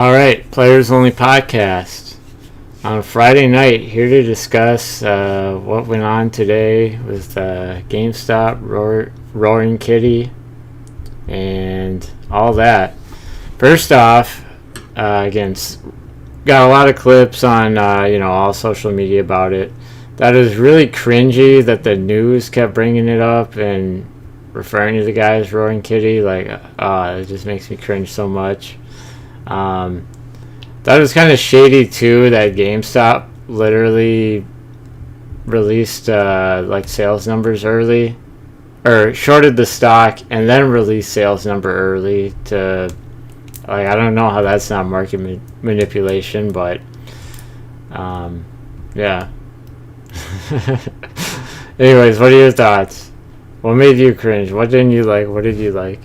All right, Players Only Podcast. On Friday night, here to discuss what went on today with Gamestop, Roaring Kitty, and all that. First off, again, got a lot of clips on all social media about it. That is really cringy that the news kept bringing it up and referring to the guy as Roaring Kitty. It just makes me cringe so much. That was kind of shady too. That GameStop literally released sales numbers early, or shorted the stock and then released sales number early to I don't know how that's not market manipulation, but yeah. Anyways, what are your thoughts? What made you cringe? What didn't you like? What did you like?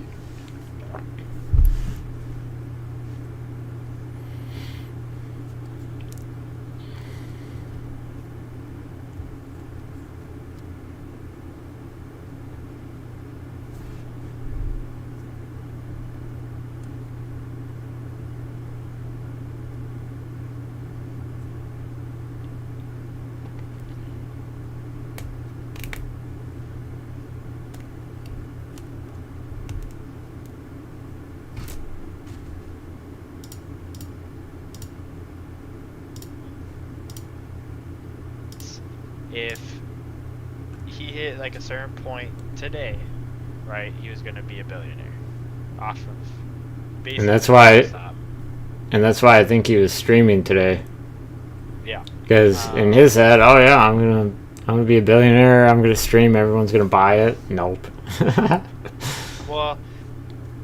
If he hit like a certain point today, right, he was going to be a billionaire off of basically And that's why, GameStop. and that's why I think he was streaming today. Yeah. Because in his head, oh yeah, I'm gonna be a billionaire. I'm gonna stream. Everyone's gonna buy it. Nope. Well,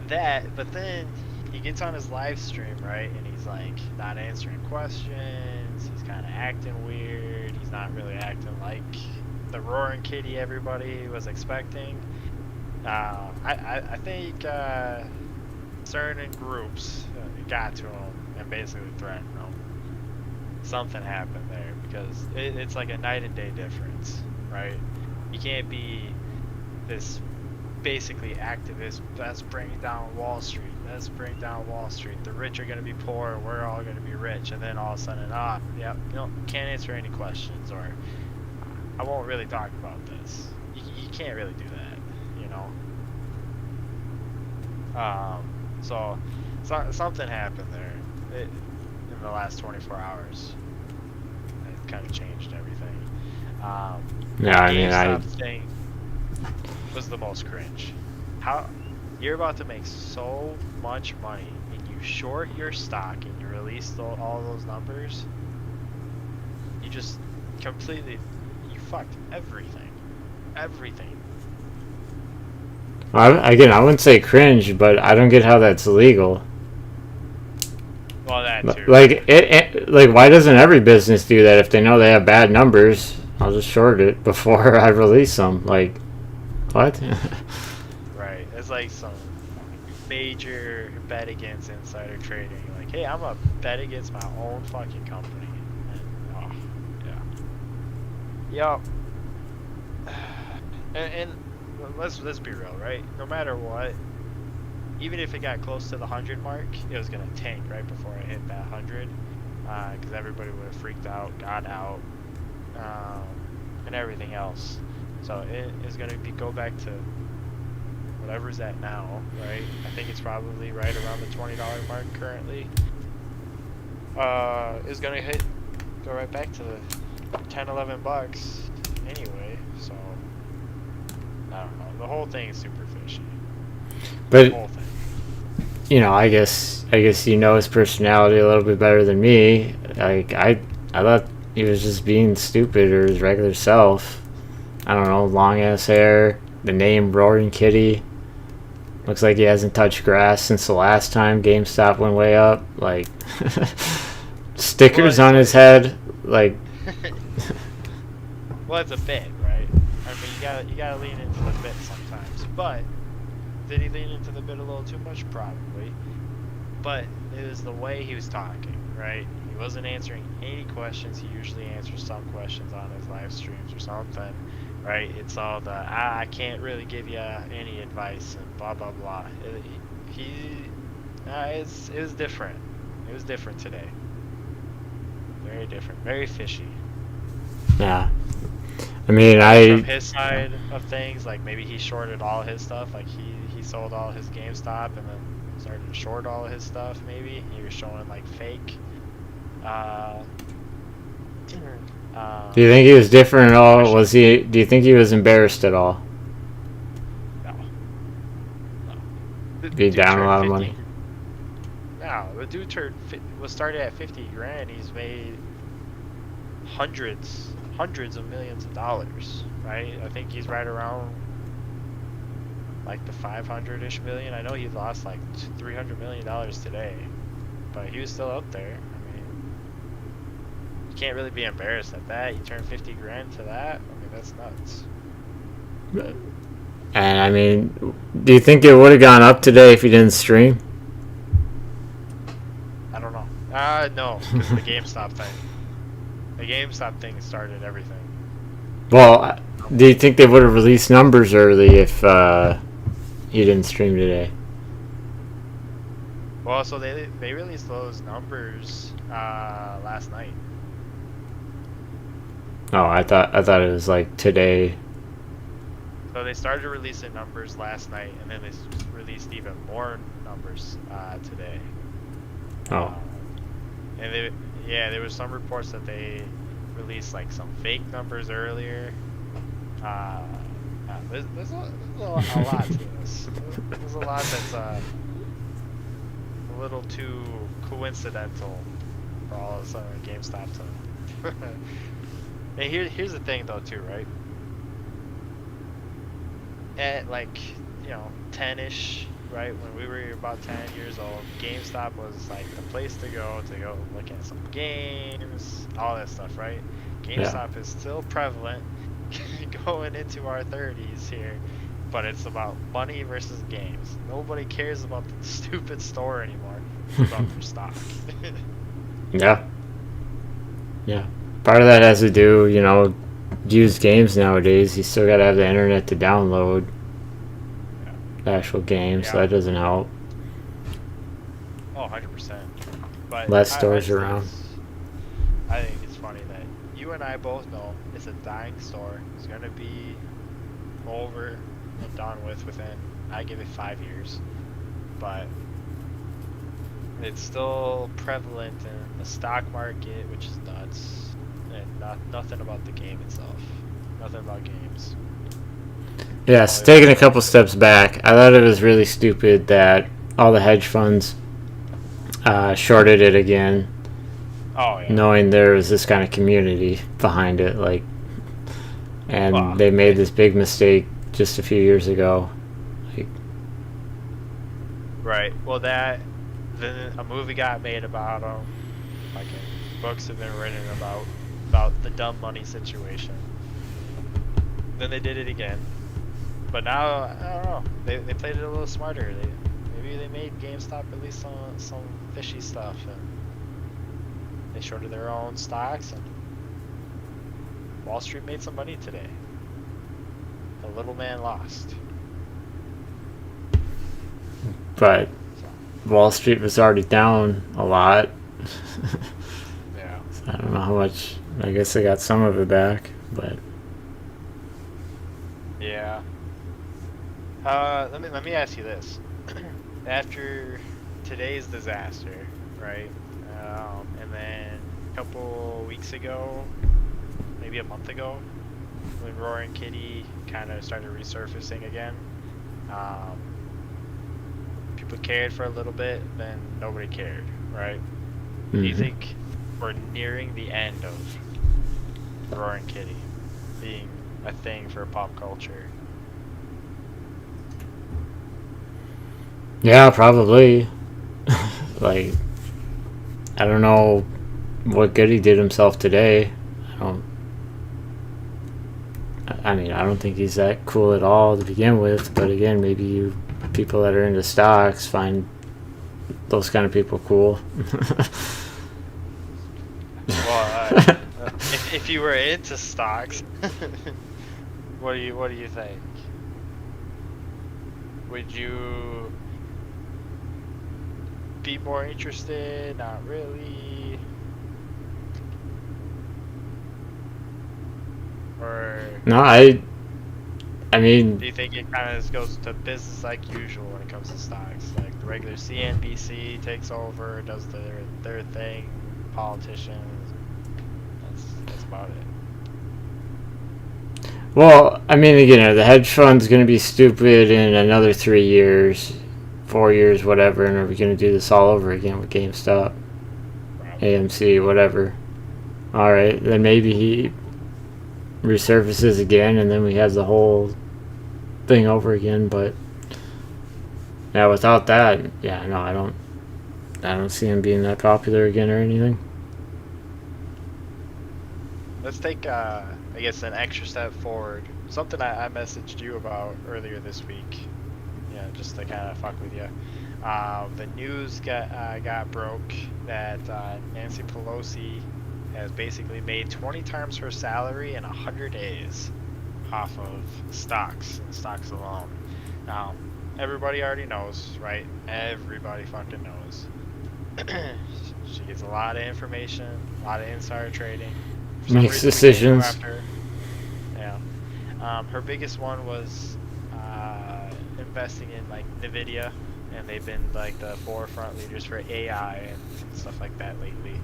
but then he gets on his live stream, right, and he's like not answering questions. He's kind of acting weird. He's not really acting like the roaring kitty everybody was expecting. I think certain groups got to him and basically threatened him. Something happened there because it's like a night and day difference, right? You can't be this basically activist. Let's bring down Wall Street. Let's bring down Wall Street. The rich are going to be poor. We're all going to be rich. And then all of a sudden, can't answer any questions, or I won't really talk about this. You can't really do that, you know? So something happened there in the last 24 hours. It kind of changed everything. Yeah, I mean, GameStop thing was the most cringe. How you're about to make so much money and you short your stock and you release all those numbers, you just completely fucked everything. I wouldn't say cringe, but I don't get how that's legal. Well, that too. Why doesn't every business do that if they know they have bad numbers? I'll just short it before I release them. Like, what? Right. It's like some major bet against insider trading. Like, hey, I'm a bet against my own fucking company. And, yeah. Yup. And let's be real, right? No matter what, even if it got close to the 100 mark, it was gonna tank right before it hit that 100, because everybody would have freaked out, got out, and everything else. So it is gonna go back to whatever's at now, right? I think it's probably right around the $20 mark currently. Is gonna go right back to the 10-11 bucks anyway. So I don't know. The whole thing is super fishy. But The whole thing. I guess you know his personality a little bit better than me. Like I thought he was just being stupid or his regular self. I don't know, long ass hair, the name Roaring Kitty. Looks like he hasn't touched grass since the last time GameStop went way up. Like stickers on his head. Like Well, it's a bit, right? I mean, you gotta lean into the bit sometimes. But did he lean into the bit a little too much? Probably. But it was the way he was talking, right? He wasn't answering any questions. He usually answers some questions on his live streams or something, right? It's all the I can't really give you any advice and blah blah blah. It was different. It was different today. Very different. Very fishy. Yeah. I mean, From his side of things, like maybe he shorted all his stuff. Like he sold all his GameStop and then started to short all his stuff. Maybe he was showing like fake. Do you think he was different at all? Was he? Do you think he was embarrassed at all? No. Be down a lot of money. No, the dude was started at 50 grand. He's made hundreds of millions of dollars, right? I think he's right around like the 500-ish million. I know he lost like $300 million today, but he was still up there. I mean, you can't really be embarrassed at that. You turn 50 grand to that. I mean, that's nuts. And I mean, do you think it would have gone up today if he didn't stream? I don't know. No, because the GameStop thing. The GameStop thing started everything. Well, do you think they would have released numbers early if he didn't stream today? Well, so they released those numbers last night. Oh, I thought it was like today. So they started releasing numbers last night, and then they released even more numbers today. Oh. And there was some reports that they released like some fake numbers earlier. There's a lot to this. There's a lot that's a little too coincidental for all of a sudden GameStop to. And here's the thing though too, right? At like 10-ish, right, when we were about 10 years old, GameStop was like the place to go look at some games, all that stuff, right? GameStop is still prevalent going into our 30s here, but it's about money versus games. Nobody cares about the stupid store anymore. It's about their stock. Yeah. Part of that has to do, used games nowadays. You still gotta have the internet to download the actual game, so that doesn't help. Oh, 100%. But less stores around. I think it's funny that you and I both know it's a dying store. It's gonna be over and done with within, I give it 5 years. But it's still prevalent in the stock market, which is nuts. And nothing about the game itself. Nothing about games. Yes, taking a couple steps back, I thought it was really stupid that all the hedge funds shorted it again. Oh, yeah. Knowing there was this kind of community behind it, and they made this big mistake just a few years ago. Right. Well, then a movie got made about them. Books have been written about the dumb money situation. Then they did it again. But now, I don't know. They played it a little smarter. Maybe they made GameStop at least some fishy stuff, and they shorted their own stocks, and Wall Street made some money today. The little man lost. But Wall Street was already down a lot. Yeah. So I don't know how much. I guess they got some of it back, but yeah. Let me ask you this: after today's disaster, right? And then a couple weeks ago, maybe a month ago, when Roaring Kitty kind of started resurfacing again, people cared for a little bit, then nobody cared, right? mm-hmm. Do you think we're nearing the end of Roaring Kitty being a thing for pop culture? Yeah, probably. I don't know what good he did himself today. I don't think he's that cool at all to begin with, but again, maybe you people that are into stocks find those kind of people cool. Well, if you were into stocks, what do you think? be more interested? Not really. Or No, I mean, do you think it kind of just goes to business like usual when it comes to stocks? Like the regular CNBC takes over, does their thing, politicians. That's about it. well, I mean, the hedge fund's going to be stupid in another 3 years, 4 years, whatever, and are we going to do this all over again with GameStop, Probably. AMC, whatever? All right, then maybe he resurfaces again, and then we have the whole thing over again. But yeah, without that, yeah, no, I don't see him being that popular again or anything. Let's take, I guess, an extra step forward. Something I messaged you about earlier this week. Yeah, just to kind of fuck with you. The news got broke that Nancy Pelosi has basically made 20 times her salary in 100 days off of stocks and stocks alone. Now, everybody already knows, right? Everybody fucking knows. She gets a lot of information, a lot of insider trading. For some Makes reason, we can't go decisions. after her. Yeah. Her biggest one was investing in like Nvidia, and they've been like the forefront leaders for AI and stuff like that lately.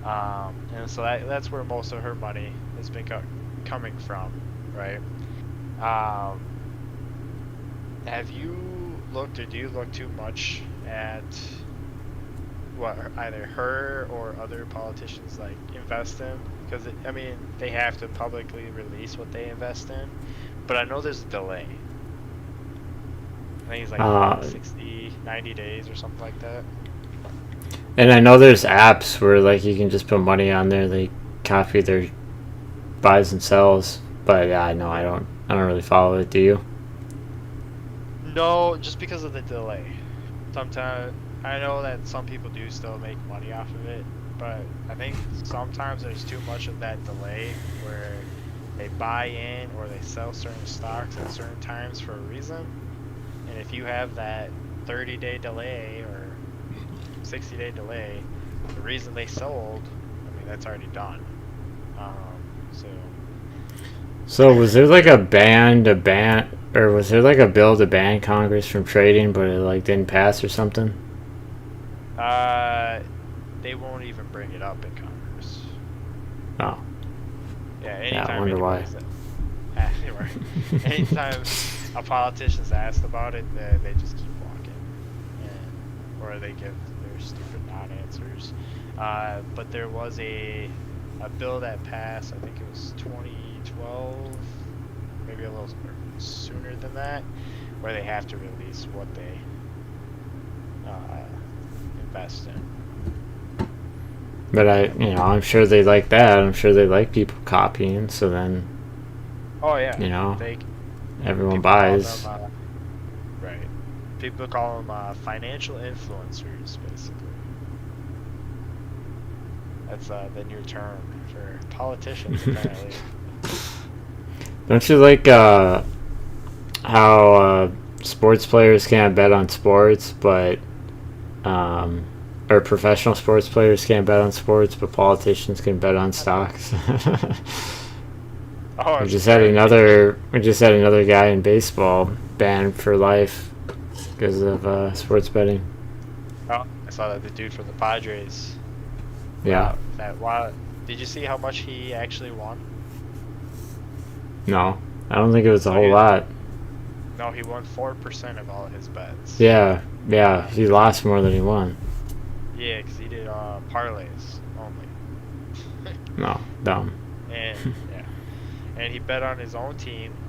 And so that's where most of her money has been coming from, right? Um, have you looked, or do you look too much at what either her or other politicians like invest in? Because I mean, they have to publicly release what they invest in, but I know there's a delay. I think it's like 60, 90 days or something like that. And I know there's apps where like you can just put money on there. They copy their buys and sells. But yeah, I know I don't really follow it. Do you? No, just because of the delay. Sometimes I know that some people do still make money off of it, but I think sometimes there's too much of that delay where they buy in or they sell certain stocks at certain times for a reason. And if you have that 30-day delay or 60-day delay, the reason they sold, I mean, that's already done. So was there like a ban, or was there like a bill to ban Congress from trading, but it like didn't pass or something? They won't even bring it up in Congress. Oh, Yeah, yeah. I anytime wonder why. Anytime a politician's asked about it, they just keep walking, or they give their stupid non-answers. But there was a bill that passed. I think it was 2012, maybe a little sooner than that, where they have to release what they invest in. But I'm sure they like that. I'm sure they like people copying. So then, Oh yeah, everyone people call buys. them, right. People call them financial influencers, basically. That's the new term for politicians, apparently. Don't you like how sports players can't bet on sports, but or professional sports players can't bet on sports, but politicians can bet on stocks? Oh, We just had another guy in baseball banned for life because of sports betting. Oh, I saw that the dude from the Padres. Yeah. Wow. Did you see how much he actually won? No, I don't think it was a So whole lot. No, he won 4% of all of his bets. Yeah, he lost more than he won. Yeah, because he did parlays only. No, dumb. And yeah, and he bet on his own team,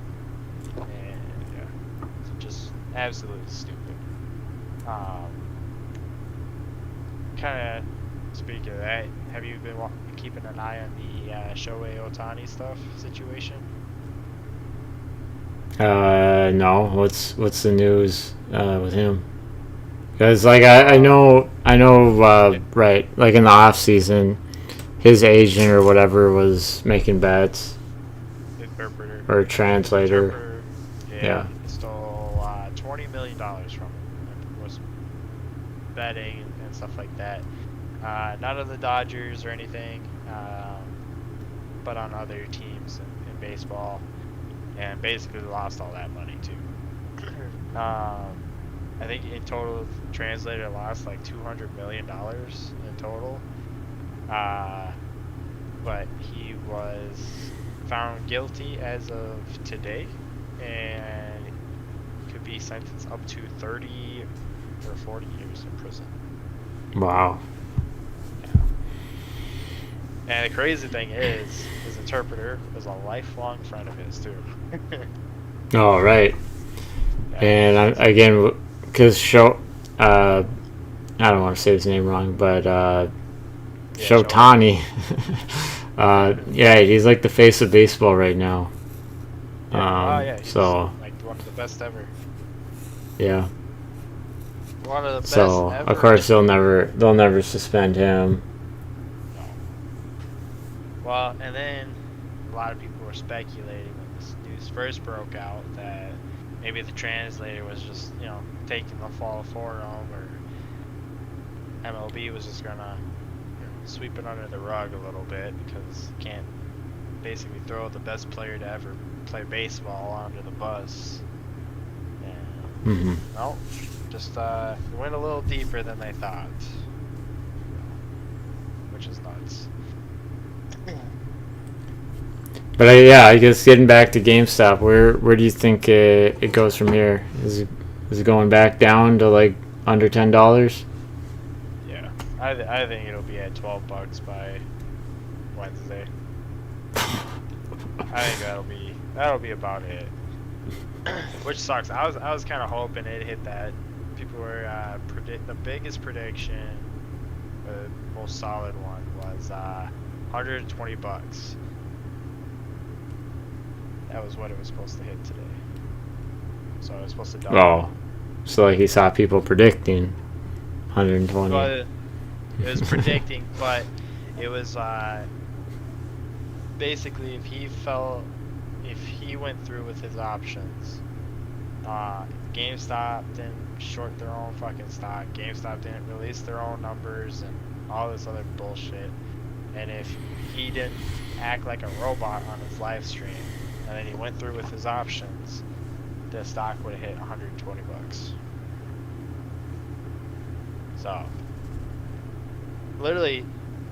and yeah, it's just absolutely stupid. Kind of speaking of that, have you been keeping an eye on the Shohei Ohtani situation? No. What's the news with him? Because like I know right, like in the off season, his agent or whatever was making bets. Interpreter. Or translator. Interpreter, Yeah. He stole $20 million from him. And was betting stuff like that. Not on the Dodgers or anything, but on other teams in baseball, and basically lost all that money too. I think in total, translated, lost like $200 million in total. But he was found guilty as of today, and could be sentenced up to 30 or 40 years in prison. Wow. Yeah. And the crazy thing is, his interpreter was a lifelong friend of his too. Oh, right. Yeah. And again, because I don't want to say his name wrong, but Shotani, yeah, he's like the face of baseball right now. Yeah. He's so like one of the best ever. Yeah. One of the best So ever. of course they'll never suspend him. No. Well, and then a lot of people were speculating when this news first broke out that maybe the translator was just, taking the fall for him, or MLB was just gonna sweep it under the rug a little bit because you can't basically throw the best player to ever play baseball under the bus. And no, just went a little deeper than they thought, which is nuts. But I guess getting back to GameStop, where do you think it goes from here? Is it going back down to like under $10? Yeah, I think it'll be at $12 by Wednesday. I think that'll be about it. Which sucks. I was kind of hoping it hit that. People were the biggest prediction, the most solid one was $120. That was what it was supposed to hit today. So it was supposed to double. Oh, so like he saw people predicting 120. Well, it was predicting, but it was basically if he went through with his options, GameStop didn't short their own fucking stock. GameStop didn't release their own numbers and all this other bullshit. And if he didn't act like a robot on his live stream, and then he went through with his options, the stock would have hit $120. So, literally,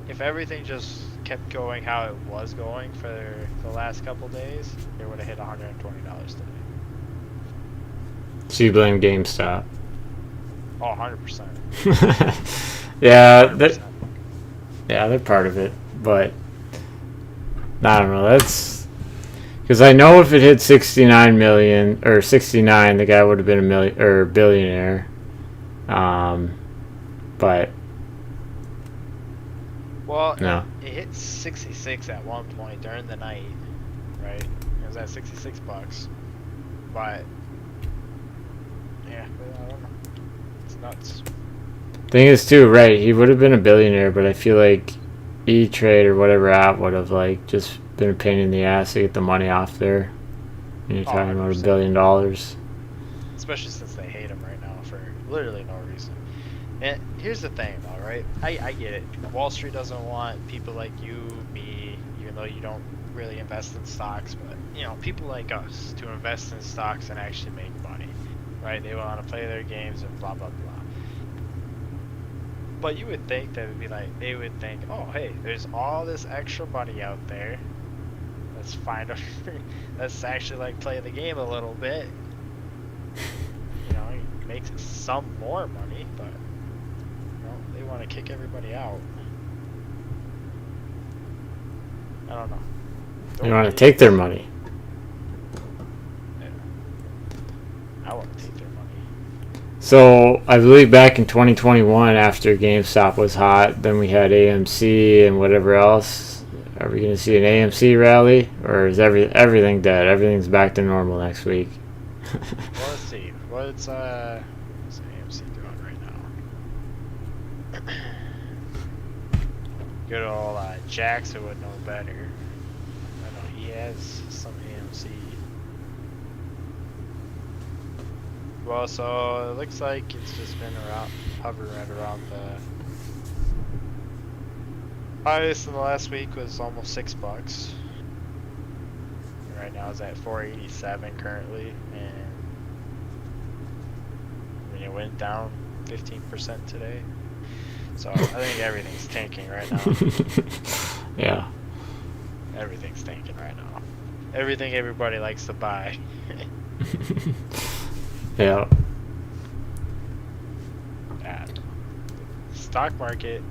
if everything just kept going how it was going for the last couple days, it would have hit $120 today. So you blame GameStop? Oh, 100%. Yeah, 100%. They're part of it, but I don't know. That's because I know if it hit 69 million or 69, the guy would have been a billionaire. But well, no. It hit 66 at one point during the night, right? It was at $66, but yeah, I don't know. It's nuts. Thing is, too, right? He would have been a billionaire, but I feel like E-Trade or whatever app would have like just been a pain in the ass to get the money off there. And you're talking about $1 billion. Especially since they hate him right now for literally no reason. And here's the thing, though, right? I get it. Wall Street doesn't want people like you, me, even though you don't really invest in stocks, but people like us to invest in stocks and actually make money, right? They want to play their games and blah blah blah. But you would think that they would think, oh hey, there's all this extra money out there. Let's find let's actually like play the game a little bit. You make some more money, but they want to kick everybody out. I don't know. They want to take their money. Yeah. I want to take their money. So I believe back in 2021, after GameStop was hot, then we had AMC and whatever else. Are we going to see an AMC rally, or is everything dead? Everything's back to normal next week. Well, let's see. What's AMC doing right now? Good old Jackson would know better. I know he has some AMC. Well, so it looks like it's just been hovering right around the Highest in the last week was almost $6. Right now it's at 487 currently, and I mean, it went down 15% today. So I think everything's tanking right now. Yeah. Everything's tanking right now. Everything everybody likes to buy. Yeah. Yeah. Stock market.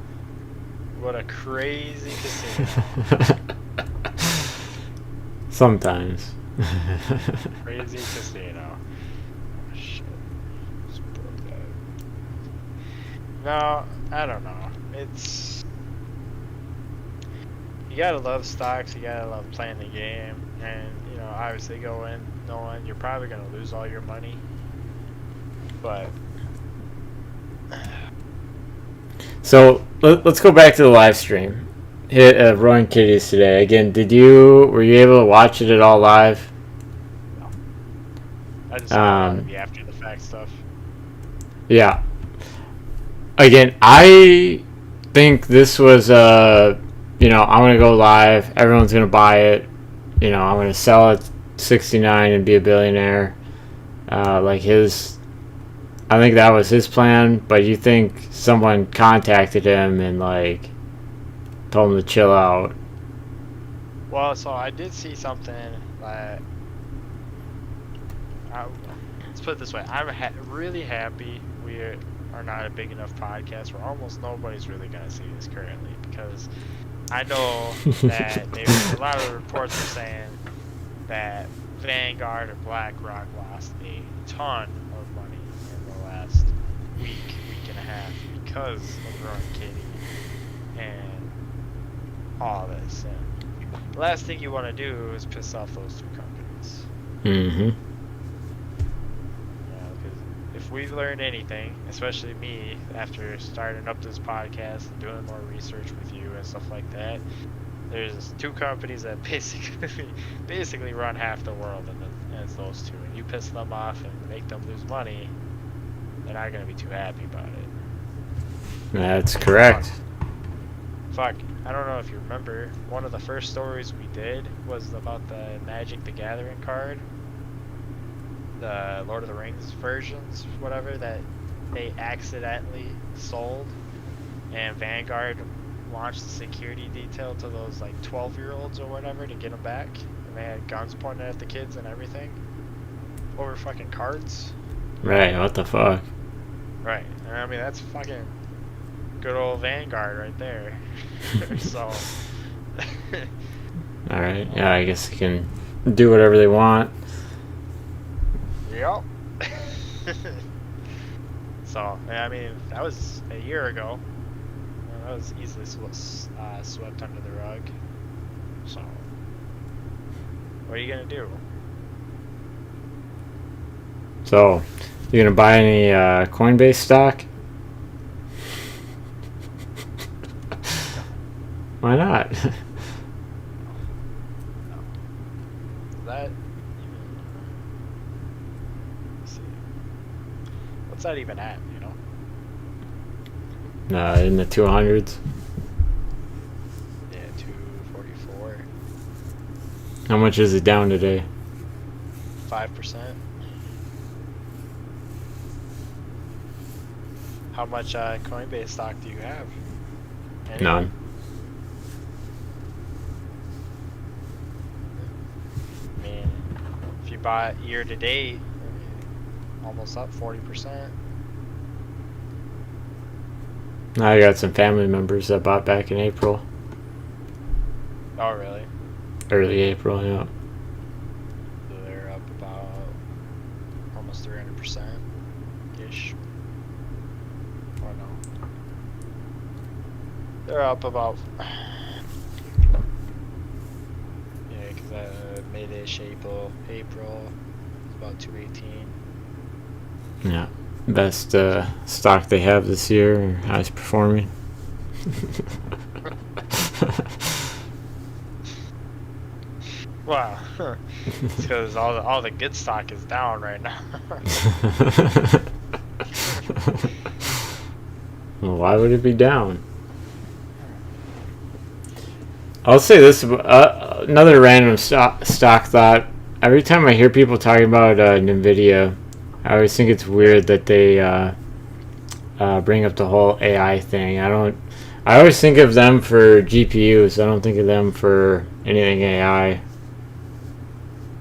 What a crazy casino. Sometimes. Crazy casino. Oh, shit. Just broke that. No, I don't know. It's... You gotta love stocks, you gotta love playing the game, and, you know, obviously go in knowing you're probably gonna lose all your money. But... So, let's go back to the live stream. Roaring Kitties today. Again, were you able to watch it at all live? No. I just saw a lot of the after the fact stuff. Yeah. Again, I think this was you know, I'm gonna go live. Everyone's gonna buy it. You know, I'm gonna sell it 69 and be a billionaire. I think that was his plan. But you think someone contacted him and like told him to chill out? Well, so I did see something that... let's put it this way. I'm really happy we are not a big enough podcast where almost nobody's really going to see this currently, because I know that a lot of the reports are saying that Vanguard or BlackRock lost a ton of money in the last week and a half because of Roaring Kitty and all this. And the last thing you want to do is piss off those two companies. Mm-hmm. Because if we've learned anything, especially me, after starting up this podcast and doing more research with you and stuff like that, there's two companies that basically run half the world, and it's those two. And you piss them off and make them lose money, they're not going to be too happy about it. That's correct. Fuck. I don't know if you remember, one of the first stories we did was about the Magic the Gathering card. The Lord of the Rings versions, whatever, that they accidentally sold. And Vanguard launched the security detail to those, like, 12-year-olds or whatever to get them back. And they had guns pointed at the kids and everything. Over fucking cards. Right, what the fuck? Right. And I mean, that's fucking good old Vanguard right there. So... Alright, yeah, I guess they can do whatever they want. Yep. So, I mean, that was a year ago. That was easily swept under the rug. So, what are you gonna do? So, you gonna buy any Coinbase stock? Why not? No. That even... Let's see. What's that even at, you know? In the 200s. Yeah, 244. How much is it down today? 5%. How much Coinbase stock do you have? Any? None. I mean, if you bought year to date, almost up 40%. I got some family members that bought back in April. Oh, really? Early April, yeah. So they're up about almost 300%-ish. Or no. They're up about... Yeah, because May-ish April, it's about 218. Yeah. Best stock they have this year, or highest performing. Wow. It's because all the good stock is down right now. Well, why would it be down? I'll say this another random stock thought. Every time I hear people talking about NVIDIA, I always think it's weird that they bring up the whole AI thing. I always think of them for GPUs. I don't think of them for anything AI.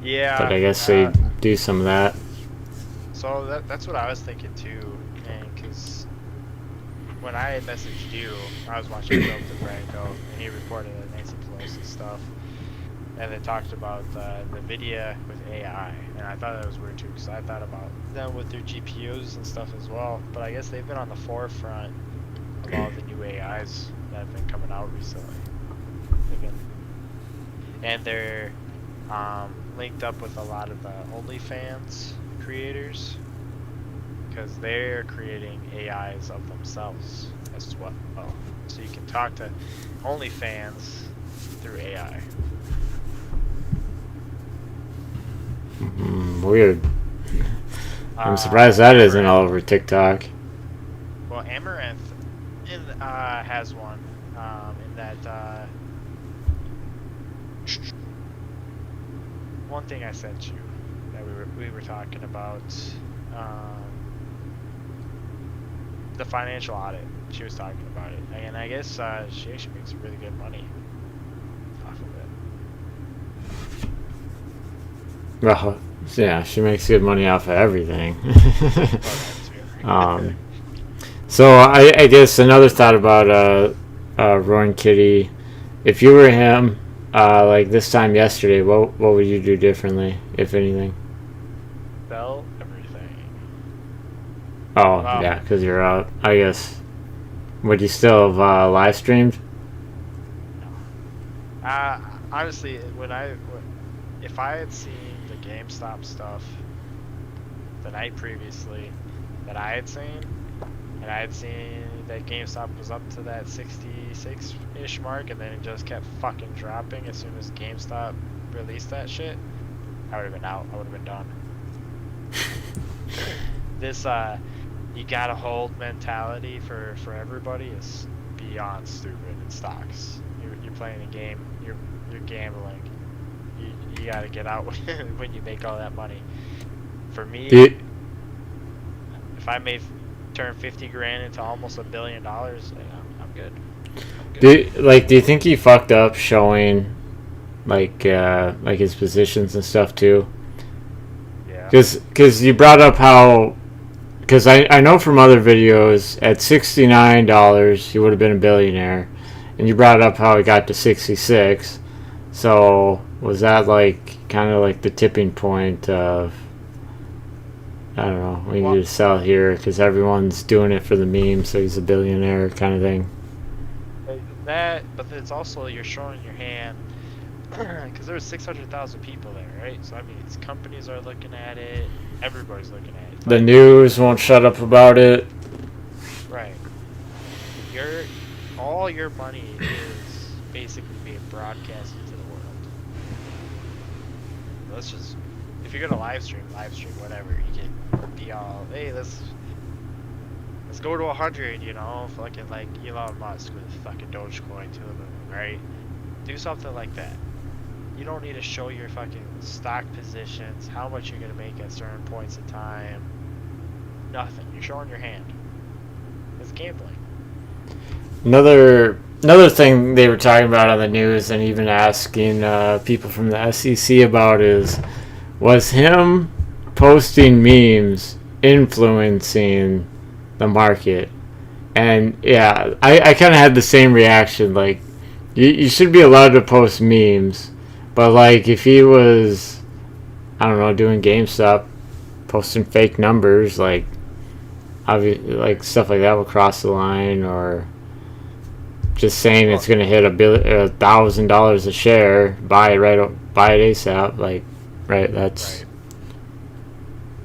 Yeah. But I guess they do some of that. So that's what I was thinking too, and because when I had messaged you, I was watching Philip DeFranco, and he reported that Nancy Pelosi stuff, and they talked about NVIDIA with AI, and I thought that was weird too, because I thought about them with their GPUs and stuff as well, but I guess they've been on the forefront of all the new AIs that have been coming out recently. And they're linked up with a lot of the OnlyFans creators, because they're creating AIs of themselves as well. So you can talk to OnlyFans through AI. Weird. I'm surprised that isn't all over TikTok. Well, Amaranth has one in that one thing I sent you that we were talking about, the financial audit. She was talking about it, and I guess she actually makes really good money off of it. Well, yeah, she makes good money off of everything. So I guess another thought about Roaring Kitty. If you were him, like this time yesterday, what would you do differently, if anything? Sell everything. Oh, yeah, because you're out. I guess. Would you still have live streamed? No. Honestly, if I had seen the GameStop stuff the night previously that I had seen, and I had seen that GameStop was up to that 66-ish mark, and then it just kept fucking dropping as soon as GameStop released that shit, I would have been out. I would have been done. This you gotta hold mentality for everybody is beyond stupid in stocks. You're playing a game. You're gambling. You gotta get out when you make all that money. For me, if I may turn 50 grand into almost $1 billion, I'm good. Do you think he fucked up showing like his positions and stuff too? Yeah. Because you brought up how, because I know from other videos at $69 he would have been a billionaire, and you brought up how he got to 66. So was that like kind of like the tipping point of, I don't know, we need to sell here because everyone's doing it for the meme, so he's a billionaire kind of thing? That, but it's also you're showing your hand because there was 600,000 people there, right? So I mean, companies are looking at it, everybody's looking at it. The news won't shut up about it. Right. All your money is basically being broadcasted to the world. Let's just, if you're gonna live stream, whatever. You can be all, hey, let's go to 100, you know, fucking like Elon Musk with fucking Dogecoin to the moon, right? Do something like that. You don't need to show your fucking stock positions, how much you're gonna make at certain points in time. Nothing. You're showing your hand. It's gambling. Another thing they were talking about on the news and even asking people from the SEC about was him posting memes influencing the market. And yeah, I kind of had the same reaction. Like, you should be allowed to post memes, but like if he was, I don't know, doing GameStop, posting fake numbers, like like stuff like that would cross the line, or just saying it's going to hit $1,000 a share, buy it ASAP, like, right? That's right.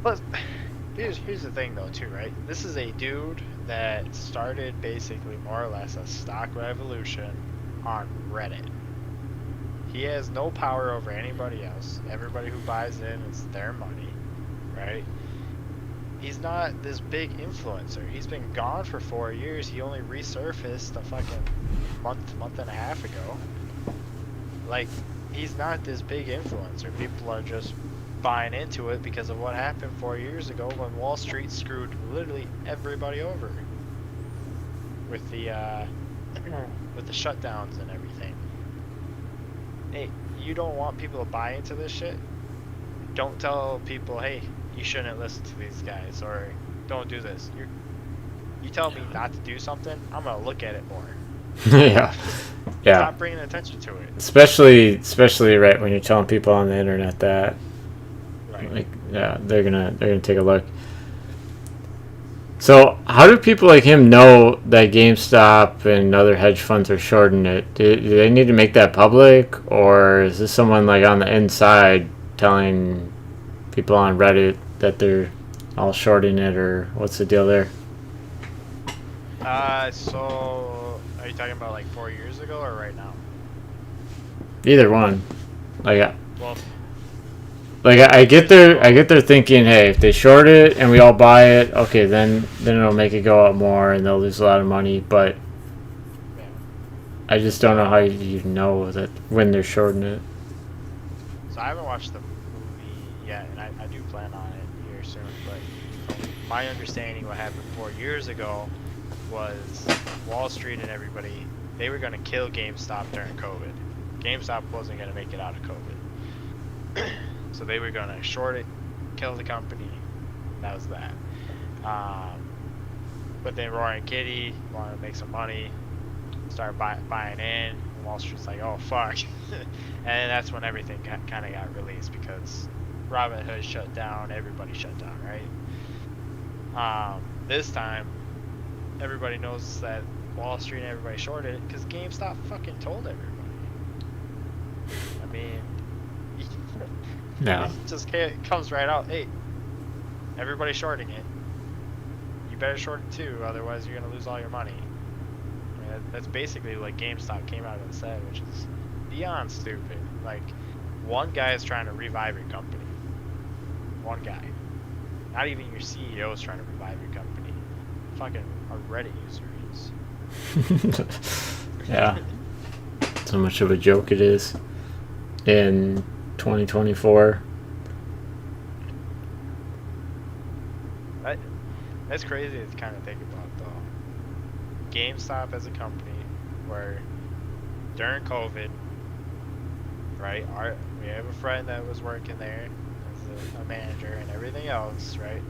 But here's the thing though too, right? This is a dude that started basically more or less a stock revolution on Reddit. He has no power over anybody else. Everybody who buys in, it's their money, right? He's not this big influencer. He's been gone for 4 years. He only resurfaced a fucking month and a half ago. like, he's not this big influencer. People are just buying into it because of what happened 4 years ago when Wall Street screwed literally everybody over with the with the shutdowns and everything. Hey, you don't want people to buy into this shit? Don't tell people, hey, you shouldn't listen to these guys, or don't do this. You tell me not to do something, I'm gonna look at it more. Yeah. Yeah. Stop bringing attention to it. Especially right when you're telling people on the internet that, Right. like, yeah, they're gonna take a look. So how do people like him know that GameStop and other hedge funds are shorting it? Do they need to make that public, or is this someone like on the inside telling people on Reddit that they're all shorting it, or what's the deal there? So are you talking about like 4 years ago or right now? Either one. Like, Well, I get their thinking. Hey, if they short it and we all buy it, okay, then it'll make it go up more and they'll lose a lot of money. But yeah. I just don't know how you know that when they're shorting it. So I haven't watched the movie yet, and I do plan on it here soon. But from my understanding, what happened 4 years ago was Wall Street and everybody, they were going to kill GameStop during COVID. GameStop wasn't going to make it out of COVID. So they were going to short it, kill the company. That was that. But then Roaring Kitty wanted to make some money, started buying in. And Wall Street's like, oh, fuck. And that's when everything kind of got released because Robinhood shut down, everybody shut down, right? This time, everybody knows that Wall Street and everybody shorted it because GameStop fucking told everybody. I mean, Yeah. it just comes right out. Hey, everybody's shorting it. You better short it too, otherwise you're gonna lose all your money. I mean, that's basically what GameStop came out and said, which is beyond stupid. Like, one guy is trying to revive your company. One guy. Not even your CEO is trying to revive your company. Fucking a Reddit user is. Yeah. So much of a joke it is in 2024. That's crazy to kind of think about, though. GameStop as a company where during COVID, right, we have a friend that was working there as a manager and everything else, right?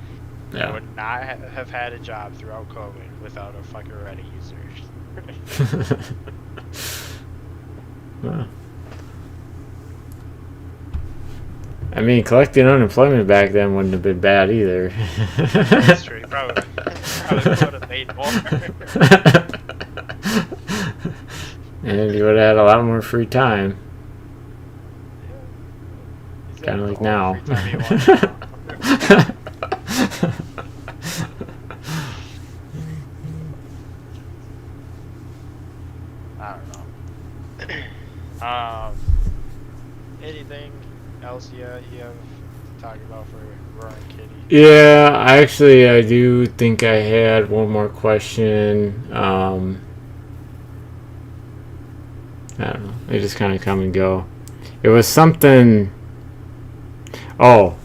Yeah. Would not have had a job throughout COVID without a fucking Reddit user. Well, I mean, collecting unemployment back then wouldn't have been bad either. That's true. Probably would have made more. And you would have had a lot more free time. He's Kind of got like all now. the free time he wants now. I don't know. Anything else you have to talk about for Roaring Kitty? Yeah, I do think I had one more question. I don't know. They just kind of come and go. It was something. Oh,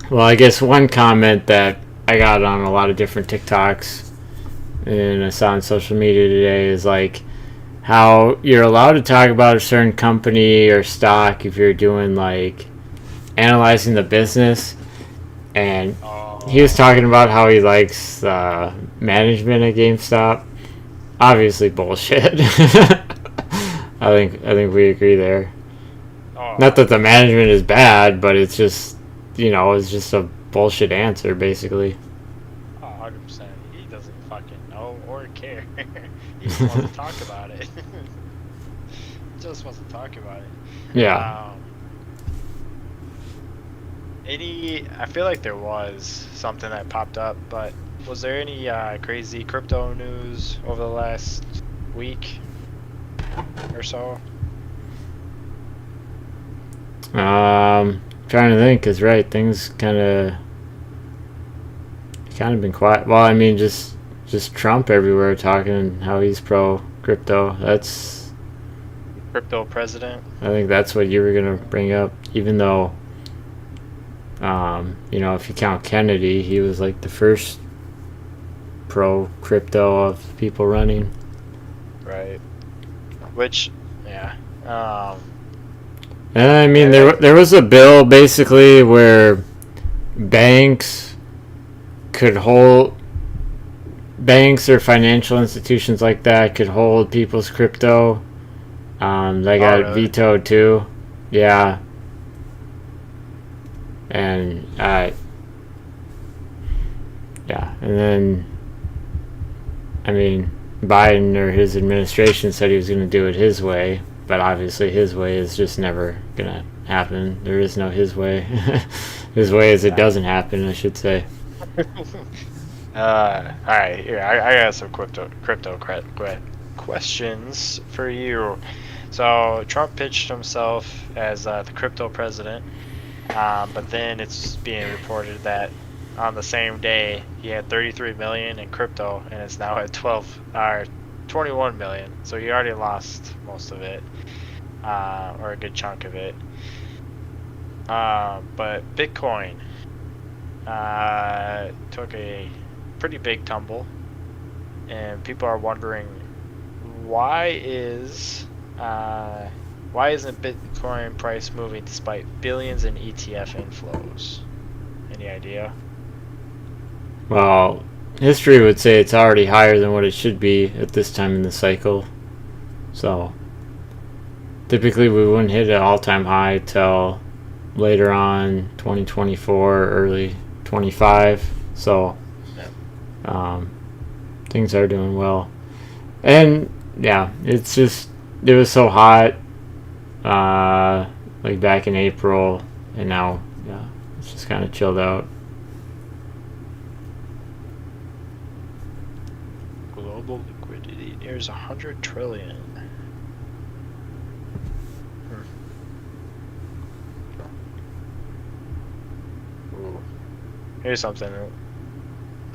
well, I guess one comment that I got on a lot of different TikToks and I saw on social media today is like how you're allowed to talk about a certain company or stock if you're doing like analyzing the business. And he was talking about how he likes management at GameStop. Obviously bullshit. I think we agree there. Not that the management is bad, but it's just, it's just a bullshit answer, basically. 100%. He doesn't fucking know or care. He just wants to talk about it. Just wants to talk about it. Yeah. I feel like there was something that popped up, but was there any crazy crypto news over the last week or so? Trying to think, cause right, things kind of been quiet. Well, I mean, just Trump everywhere talking how he's pro crypto. That's Crypto president. I think that's what you were gonna bring up. Even though, if you count Kennedy, he was like the first pro crypto of people running. Right. Which, yeah. And I mean, there was a bill basically where banks could hold banks or financial institutions like that could hold people's crypto. They got really? vetoed too. Yeah. And yeah, and then I mean, Biden or his administration said he was going to do it his way, but obviously his way is just never going to happen. There is no his way. His way is it doesn't happen, I should say. All right, here I got some crypto questions for you. So Trump pitched himself as the crypto president, but then it's being reported that on the same day he had 33 million in crypto, and it's now at 21 million. So he already lost most of it, or a good chunk of it. But Bitcoin took a pretty big tumble, and people are wondering why isn't Bitcoin price moving despite billions in ETF inflows? Any idea? Well, history would say it's already higher than what it should be at this time in the cycle. So, typically we wouldn't hit an all-time high till later on 2024, early 25. So, things are doing well. And, yeah, it's just, it was so hot, like back in April, and now, yeah, it's just kind of chilled out. Global liquidity nears 100 trillion. Ooh. Here's something.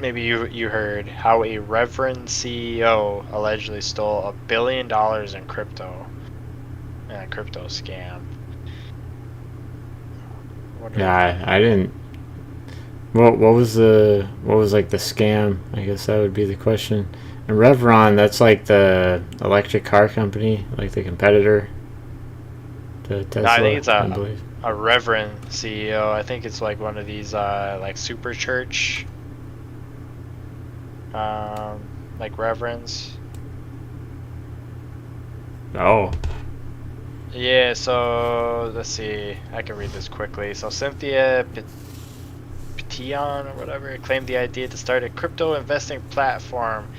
Maybe you heard how a reverend CEO allegedly stole $1 billion in crypto. A crypto scam. Yeah, I didn't. What was like the scam? I guess that would be the question. And Revron, that's like the electric car company, like the competitor to Tesla. No, I think it's I believe. a reverend CEO. I think it's like one of these like super church like reverends. Oh, Yeah, so let's see. I can read this quickly. So Cynthia Petion or whatever claimed the idea to start a crypto investing platform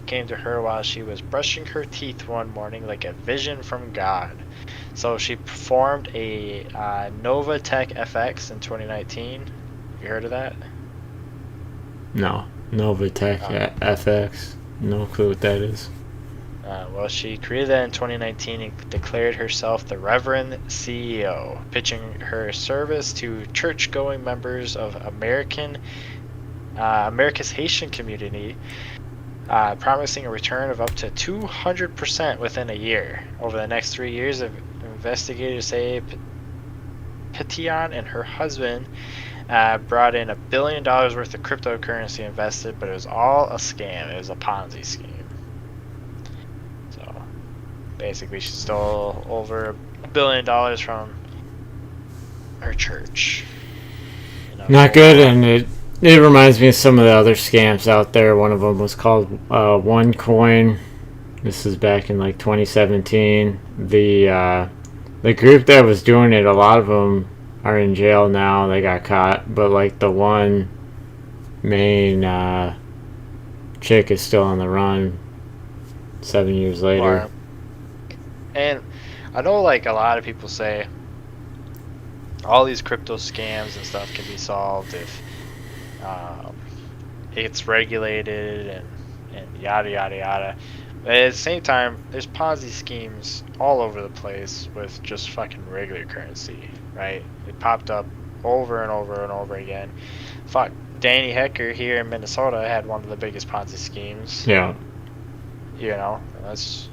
came to her while she was brushing her teeth one morning like a vision from God. So she performed a Nova Tech FX in 2019. You heard of that? no. Novatech FX. No clue what that is. Well, she created that in 2019 and declared herself the Reverend CEO, pitching her service to church-going members of America's Haitian community, promising a return of up to 200% within a year. Over the next 3 years, investigators say Petion and her husband brought in $1 billion worth of cryptocurrency invested, but it was all a scam. It was a Ponzi scheme. So basically, she stole over $1 billion from her church. Not good, and it reminds me of some of the other scams out there. One of them was called OneCoin. This is back in like 2017. The group that was doing it, a lot of them are in jail now. They got caught, but like the one main chick is still on the run 7 years later. And I know like a lot of people say all these crypto scams and stuff can be solved if it's regulated and yada yada yada. But at the same time, there's Ponzi schemes all over the place with just fucking regular currency, right? It popped up over and over and over again. Fuck, Danny Hecker here in Minnesota had one of the biggest Ponzi schemes. Yeah. You know, that's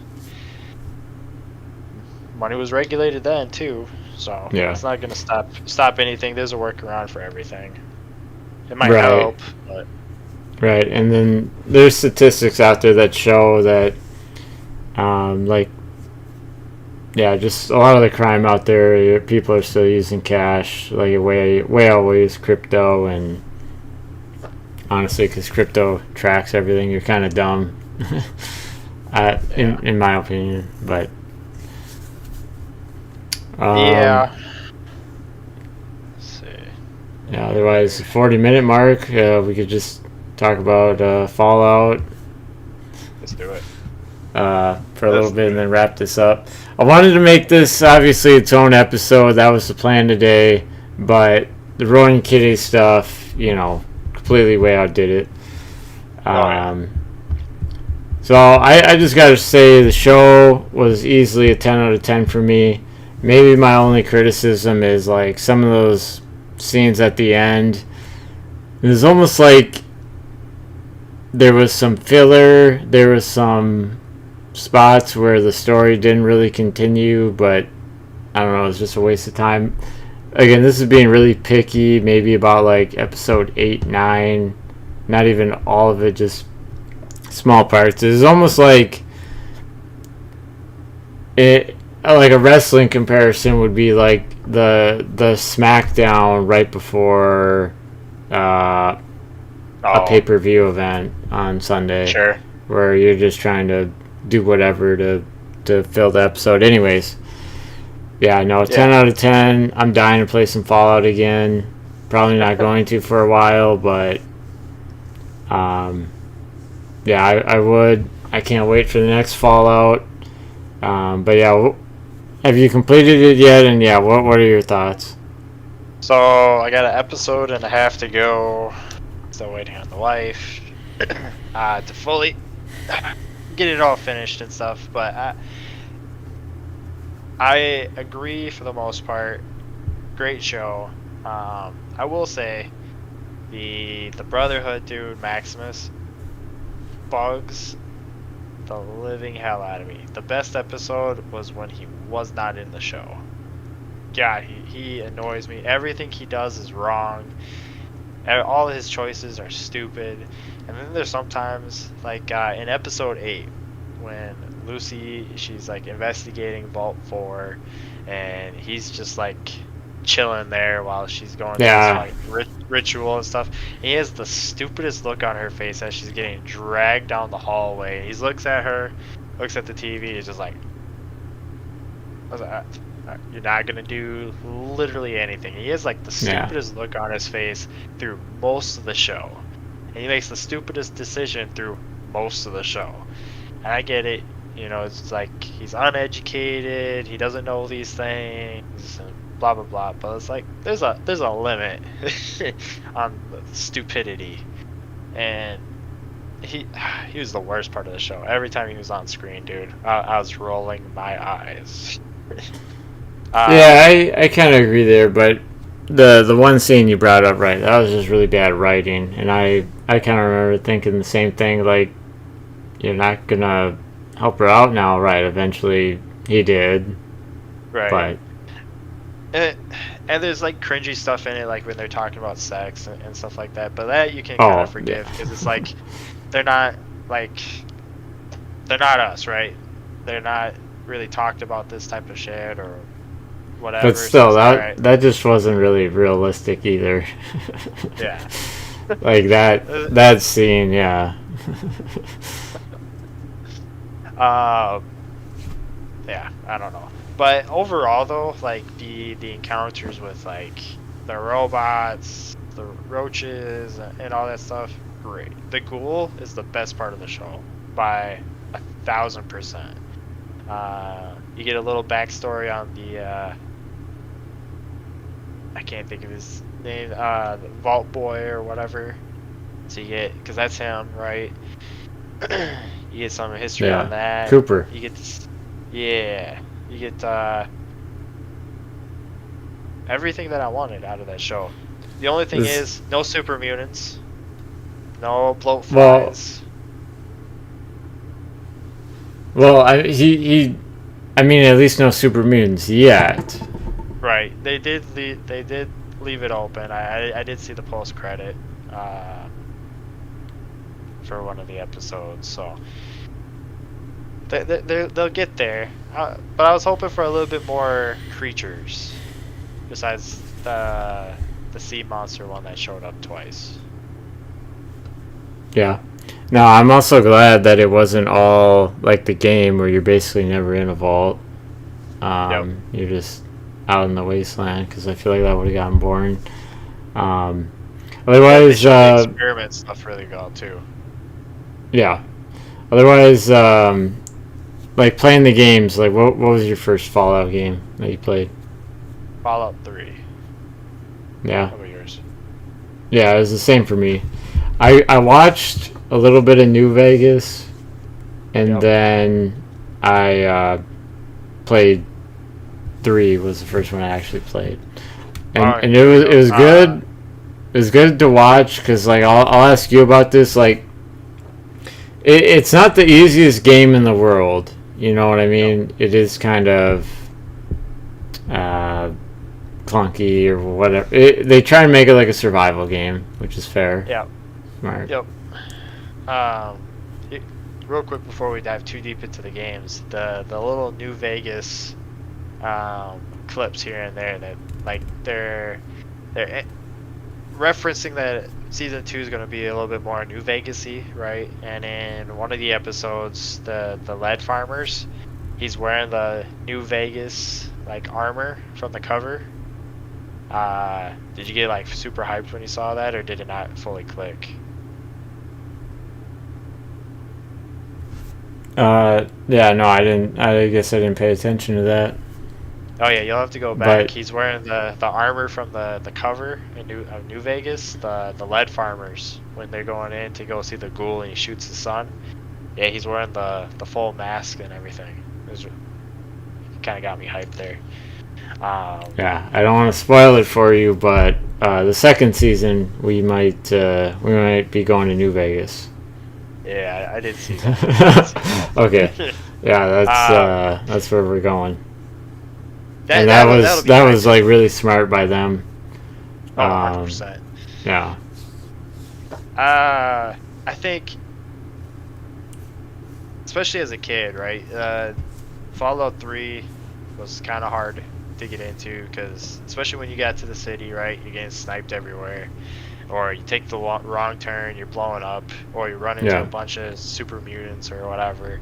money was regulated then too, so Yeah. it's not gonna stop anything. There's a workaround for everything. It might Right. help, but Right, and then there's statistics out there that show that, like, yeah, just a lot of the crime out there, people are still using cash, like way outweighs crypto, and honestly, because crypto tracks everything, you're kind of dumb, in my opinion. But yeah. Let's see. yeah, otherwise, 40-minute mark, we could just talk about Fallout Let's do it. for a little bit and then wrap this up. I wanted to make this obviously its own episode. That was the plan today, but the Roaring Kitty stuff, completely way outdid it. So I just got to say the show was easily a 10 out of 10 for me. Maybe my only criticism is like some of those scenes at the end. It was almost like there was some filler. There was some spots where the story didn't really continue, but I don't know, it's just a waste of time. Again, this is being really picky, maybe about like episode 8, 9, not even all of it, just small parts. It's almost like a wrestling comparison would be like the SmackDown right before a pay-per-view event on Sunday. Sure. Where you're just trying to do whatever to fill the episode. Anyways, yeah, no, 10 out of 10. I'm dying to play some Fallout again. Probably not going to for a while, but yeah, I would. I can't wait for the next Fallout. But yeah, have you completed it yet? And yeah, what are your thoughts? So I got an episode and a half to go. Still waiting on the wife to fully get it all finished and stuff. But I agree for the most part. Great show. I will say the Brotherhood dude Maximus bugs the living hell out of me. The best episode was when he was not in the show. God, he annoys me. Everything he does is wrong. All his choices are stupid. And then there's sometimes, like in episode 8, when Lucy, she's like investigating Vault 4, and he's just like chilling there while she's going through this like ritual and stuff. And he has the stupidest look on her face as she's getting dragged down the hallway. He looks at her, looks at the TV, he's just like, you're not gonna do literally anything. He has like the stupidest look on his face through most of the show, and he makes the stupidest decision through most of the show. And I get it, it's like he's uneducated, he doesn't know these things, and blah blah blah. But it's like there's a limit on the stupidity, and he was the worst part of the show. Every time he was on screen, dude, I was rolling my eyes. Yeah, I kind of agree there, but the one scene you brought up, right, that was just really bad writing, and I kind of remember thinking the same thing, like, you're not gonna help her out now, right? Eventually he did, right? But and there's like cringy stuff in it, like when they're talking about sex and stuff like that, but that you can kind of forgive, because it's like they're not us, right? They're not really talked about this type of shit or whatever. But still, so that just wasn't really realistic either. Yeah. Like that scene, yeah. Yeah, I don't know. But overall though, like the encounters with like the robots, the roaches, and all that stuff, great. The ghoul is the best part of the show by 1,000%. You get a little backstory on the I can't think of his name, the Vault Boy or whatever. So you get, because that's him, right? You get some history on that. Cooper. You get this, you get everything that I wanted out of that show. The only thing is no super mutants, no bloat flies. Well, I I mean, at least no super mutants yet. Right. They did leave it open. I did see the post credit for one of the episodes, so they'll get there. But I was hoping for a little bit more creatures besides the sea monster one that showed up twice. Yeah. No, I'm also glad that it wasn't all like the game where you're basically never in a vault. You're just out in the wasteland, because I feel like that would have gotten boring. Otherwise, the experiment stuff really well too. Yeah. Otherwise, like playing the games, like what was your first Fallout game that you played? Fallout 3. Yeah. How about yours? Yeah, it was the same for me. I watched a little bit of New Vegas, and then I played 3 was the first one I actually played, and it was good. It was good to watch, because like I'll ask you about this. Like, it's not the easiest game in the world. You know what I mean? Yep. It is kind of clunky or whatever. They try and make it like a survival game, which is fair. Yeah. Smart. Yep. Real quick before we dive too deep into the games, the little New Vegas clips here and there that like they're referencing that season 2 is going to be a little bit more New Vegas-y, right? And in one of the episodes, the lead farmers, he's wearing the New Vegas like armor from the cover. Did you get like super hyped when you saw that, or did it not fully click? Yeah, no, I didn't. I guess I didn't pay attention to that. Oh yeah, you'll have to go back. But he's wearing the armor from the cover in New Vegas. The lead farmers, when they're going in to go see the ghoul and he shoots the sun. Yeah, he's wearing the full mask and everything. It kind of got me hyped there. Yeah, I don't want to spoil it for you, but the second season we might be going to New Vegas. Yeah, I did see that. Okay, yeah, that's where we're going. That was like really smart by them. 100%. Yeah. I think, especially as a kid, right? Fallout 3 was kind of hard to get into, because especially when you got to the city, right? You're getting sniped everywhere, or you take the wrong turn, you're blowing up, or you run into a bunch of super mutants or whatever.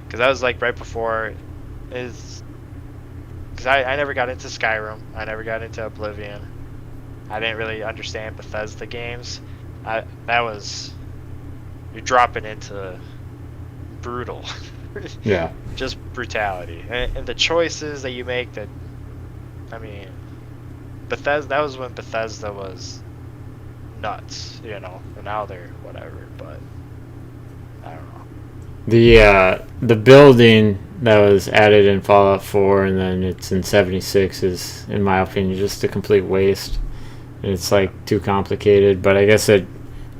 Because that was like right before because I never got into Skyrim, I never got into Oblivion, I didn't really understand Bethesda games. You're dropping into brutal. Yeah. Just brutality, and the choices that you make. That, I mean, Bethesda. That was when Bethesda was nuts, you know. And now they're whatever. But I don't know. The building that was added in Fallout 4 and then it's in 76 is, in my opinion, just a complete waste. It's like too complicated, but I guess it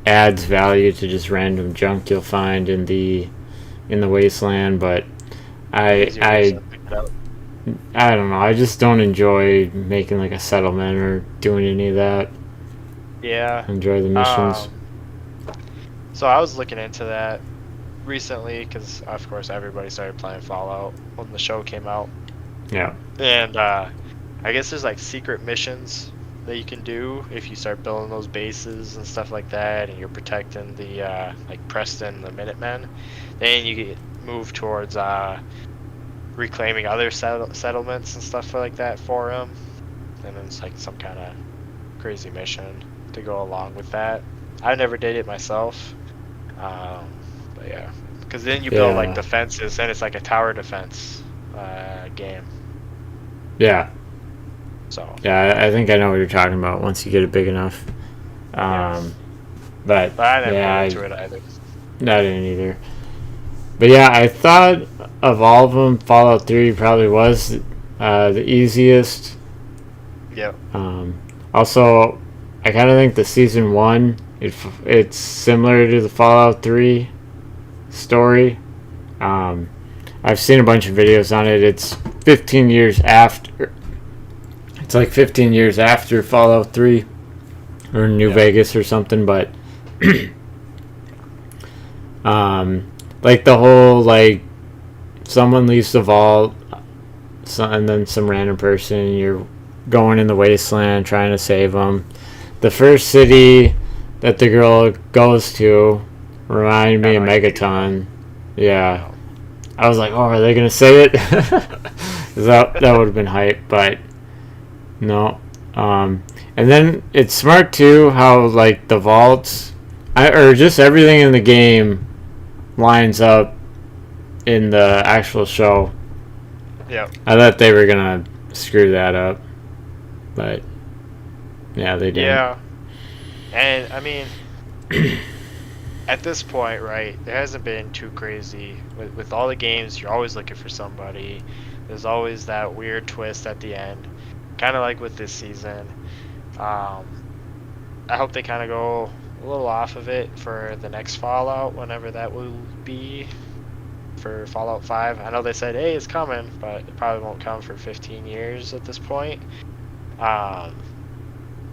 adds value to just random junk you'll find in the wasteland. But I don't know. I just don't enjoy making like a settlement or doing any of that. Yeah. Enjoy the missions. So I was looking into that recently because, of course, everybody started playing Fallout when the show came out. Yeah. And I guess there's like secret missions that you can do if you start building those bases and stuff like that, and you're protecting the like Preston, the Minutemen. Then you get moved towards reclaiming other settlements and stuff like that for them, and then it's like some kind of crazy mission to go along with that. I never did it myself, but yeah, because then you build like defenses, and it's like a tower defense game. Yeah. So yeah, I think I know what you're talking about once you get it big enough. But I never got into it either. I didn't either. But yeah, I thought of all of them, Fallout 3 probably was the easiest. Yep. Also, I kind of think the season 1, it's similar to the Fallout 3 story. I I've seen a bunch of videos on it. It's 15 years after. It's like 15 years after Fallout 3 or New Vegas or something, but like the whole like someone leaves the vault, and then some random person, you're going in the wasteland trying to save them. The first city that the girl goes to reminded me of Megaton. Yeah. I was like, oh, are they going to say it? that would have been hype, but no. And then it's smart, too, how, like, the vaults, or just everything in the game lines up in the actual show. Yep. I thought they were going to screw that up, but, yeah, they didn't. Yeah. And, I mean... At this point, right, it hasn't been too crazy. With all the games, you're always looking for somebody. There's always that weird twist at the end. Kind of like with this season. I hope they kind of go a little off of it for the next Fallout, whenever that will be, for Fallout 5. I know they said, hey, it's coming, but it probably won't come for 15 years at this point.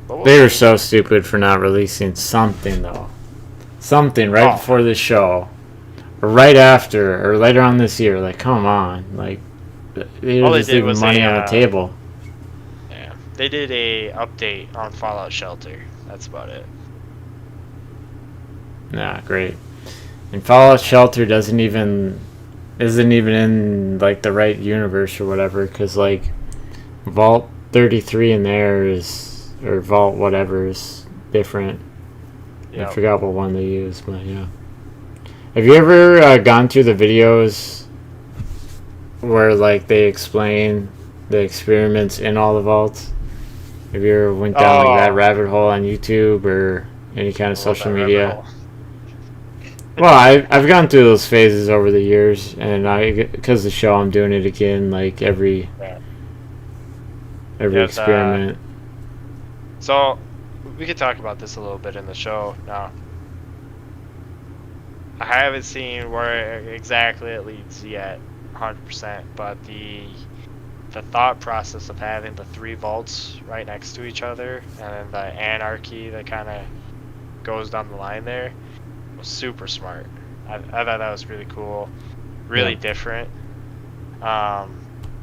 They were so stupid for not releasing something, though. Something right before the show, or right after, or later on this year. Like, come on, like they were just leaving money on the table. Yeah, they did a update on Fallout Shelter. That's about it. Nah, great. And Fallout Shelter isn't even in like the right universe or whatever, because like Vault 33 in there is, or Vault whatever, is different. Yep. I forgot what one they used, but yeah. Have you ever gone through the videos where like they explain the experiments in all the vaults? Have you ever went down like that rabbit hole on YouTube or any kind of social media? Well, I've gone through those phases over the years, and because of the show, I'm doing it again, like every experiment. So we could talk about this a little bit in the show now. I haven't seen where exactly it leads yet, 100%, but the thought process of having the 3 vaults right next to each other, and then the anarchy that kind of goes down the line there, was super smart. I thought that was really cool, really different. But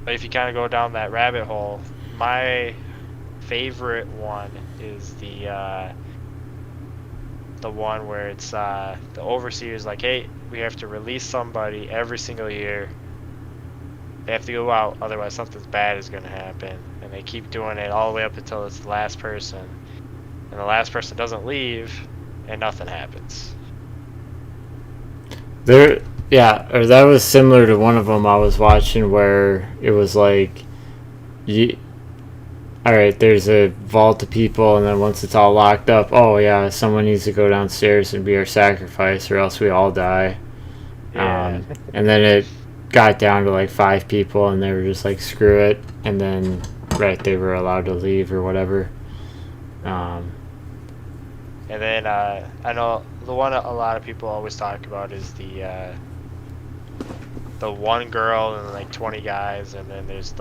if you kind of go down that rabbit hole, my favorite one is the one where it's the overseer's like, hey, we have to release somebody every single year. They have to go out, otherwise something bad is going to happen. And they keep doing it all the way up until it's the last person. And the last person doesn't leave, and nothing happens. Or that was similar to one of them I was watching where it was like, alright, there's a vault of people, and then once it's all locked up, oh yeah, someone needs to go downstairs and be our sacrifice, or else we all die. Yeah. And then it got down to like 5 people, and they were just like, screw it, and then they were allowed to leave or whatever. And then I know the one a lot of people always talk about is the one girl and like 20 guys, and then there's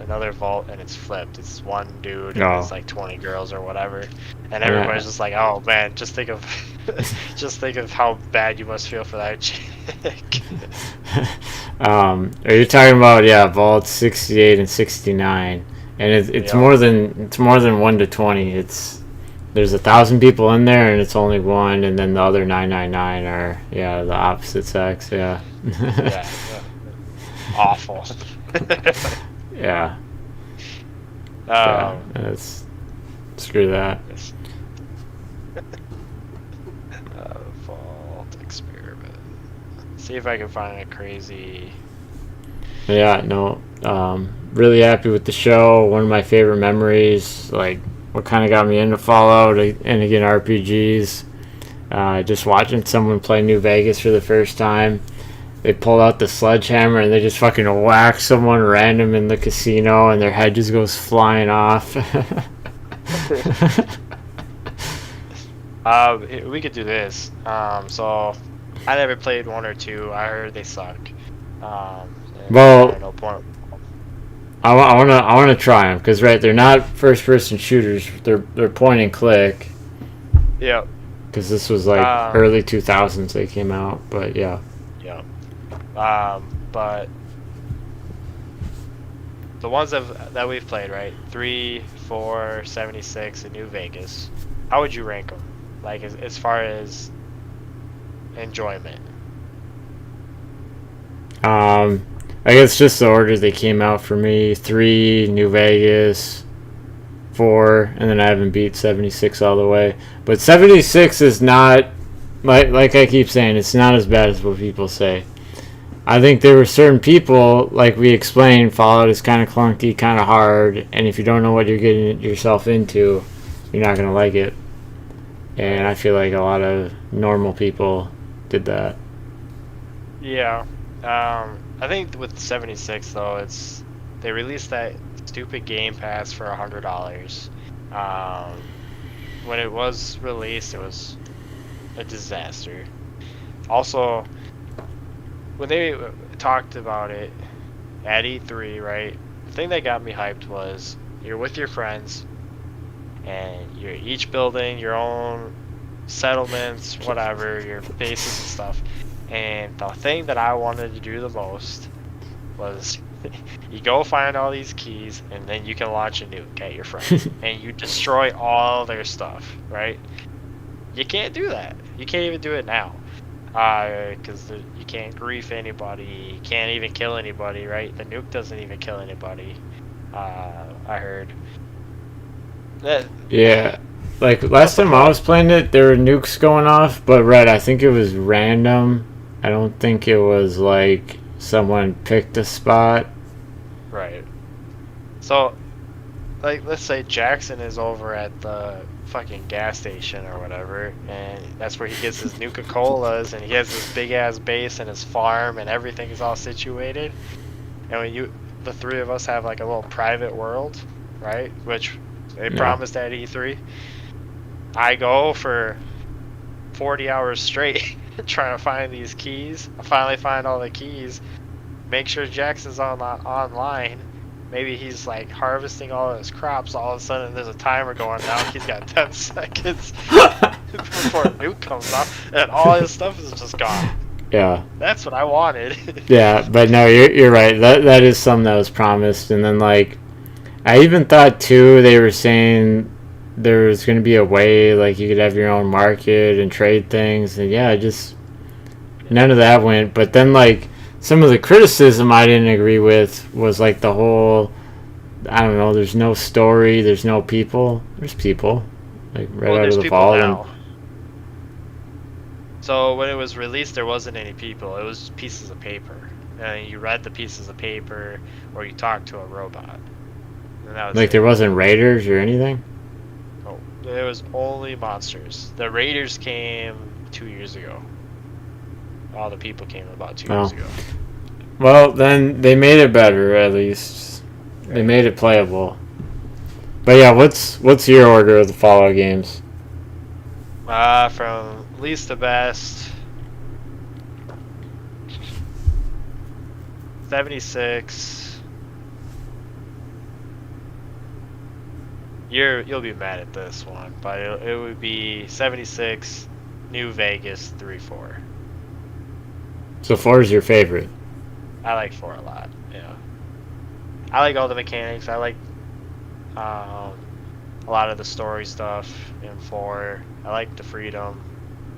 another vault and it's flipped. It's one dude and it's like 20 girls or whatever, and everybody's just like, oh man, just think of how bad you must feel for that chick. Are you talking about vault 68 and 69? And it's more than 1 to 20. There's 1,000 people in there, and it's only one, and then the other 999 are the opposite sex. Yeah. Awful. Yeah. Screw that. Vault experiment. See if I can find a crazy. Yeah. No. Really happy with the show. One of my favorite memories. Like, what kind of got me into Fallout and again RPGs. Just watching someone play New Vegas for the first time. They pull out the sledgehammer and they just fucking whack someone random in the casino, and their head just goes flying off. We could do this. So I never played 1 or 2. I heard they suck. Well, I don't know, point. I wanna try them because right, they're not first person shooters. They're point and click. Yeah. Because this was like early 2000s they came out, but yeah. Yeah. But the ones that we've played, right? 3, 4, 76, and New Vegas. How would you rank them? Like as far as enjoyment. I guess just the order they came out for me: 3, New Vegas, 4, and then I haven't beat 76 all the way. But 76 is not like I keep saying, it's not as bad as what people say. I think there were certain people, like we explained, Fallout is kind of clunky, kind of hard, and if you don't know what you're getting yourself into, you're not gonna like it. And I feel like a lot of normal people did that. Yeah. I think with 76 though, they released that stupid Game Pass for $100. When it was released, it was a disaster. Also, when they talked about it at E3, right? The thing that got me hyped was you're with your friends, and you're each building your own settlements, whatever, your bases and stuff. And the thing that I wanted to do the most was you go find all these keys, and then you can launch a nuke at your friends, and you destroy all their stuff, right? You can't do that. You can't even do it now. Because you can't grief anybody, you can't even kill anybody, right? The nuke doesn't even kill anybody, I heard. Yeah. Like, last time I was playing it, there were nukes going off, but Red, I think it was random. I don't think it was like someone picked a spot. Right. So, like, let's say Jackson is over at the fucking gas station or whatever, and that's where he gets his Nuka-Colas, and he has this big-ass base and his farm, and everything is all situated. And when the three of us have, like, a little private world, right, which they promised at E3, I go for 40 hours straight trying to find these keys. I finally find all the keys, make sure Jackson's online. Maybe he's like harvesting all of his crops. All of a sudden, there's a timer going down. He's got 10 seconds before a nuke comes off, and all his stuff is just gone. Yeah. That's what I wanted. Yeah, but no, you're right. That is something that was promised. And then, like, I even thought too, they were saying there was going to be a way like you could have your own market and trade things. And yeah, just none of that went. But then, like, some of the criticism I didn't agree with was like the whole, I don't know, there's no story, there's no people. There's people, like right out of the vault. Now. So when it was released, there wasn't any people. It was pieces of paper, and you read the pieces of paper, or you talked to a robot. And that was like there wasn't raiders or anything. Oh, there was only monsters. The raiders came 2 years ago. All the people came about 2 years ago. Well, then they made it better, at least. Right. They made it playable. But yeah, what's your order of the Fallout games? From least to best, 76. You'll be mad at this one, but it would be 76, New Vegas, 3, 4. So 4 is your favorite? I like 4 a lot, yeah. I like all the mechanics. I like a lot of the story stuff in 4. I like the freedom.